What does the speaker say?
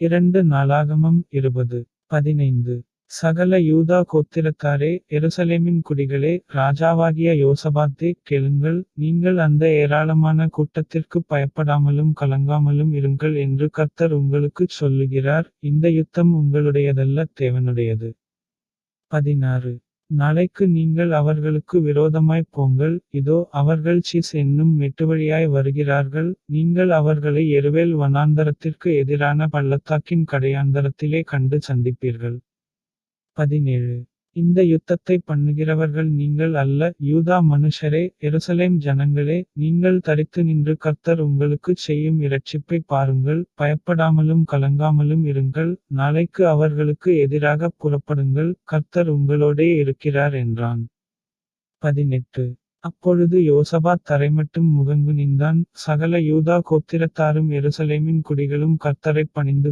2 நாளாகமம் 20:15 சகல யூதா கோத்திரத்தாரே, எருசலேமின் குடிகளே, ராஜாவாகிய யோசபாத்தே, கேளுங்கள். நீங்கள் அந்த ஏராளமான கூட்டத்திற்குப் பயப்படாமலும் கலங்காமலும் இருங்கள் என்று கர்த்தர் உங்களுக்குச் சொல்லுகிறார். இந்த யுத்தம் உங்களுடையதல்ல, தேவனுடையது. 16 நாளைக்கு நீங்கள் அவர்களுக்கு விரோதமாய்ப் போங்கள். இதோ, அவர்கள் சிஸ் என்னும் மேட்டுவழியாய் வருகிறார்கள். நீங்கள் அவர்களை யெருவேல் வனாந்தரத்திற்கு எதிரான பள்ளத்தாக்கின் கடையாந்தரத்திலே கண்டு சந்திப்பீர்கள். 17 இந்த யுத்தத்தைப் பண்ணுகிறவர்கள் நீங்கள் அல்ல, யூதா மனுஷரே, எருசலேம் ஜனங்களே, நீங்கள் தரித்து நின்று கர்த்தர் உங்களுக்குச் செய்யும் இரட்சிப்பைப் பாருங்கள். பயப்படாமலும் கலங்காமலும் இருங்கள். நாளைக்கு அவர்களுக்கு எதிராகப் புறப்படுங்கள். கர்த்தர் உங்களோடே இருக்கிறார் என்றான். 18 அப்பொழுது யோசபாத் தரைமட்டும் முகங்குனிந்தான். சகல யூதா கோத்திரத்தாரும் எருசலேமின் குடிகளும் கர்த்தரைப் பணிந்து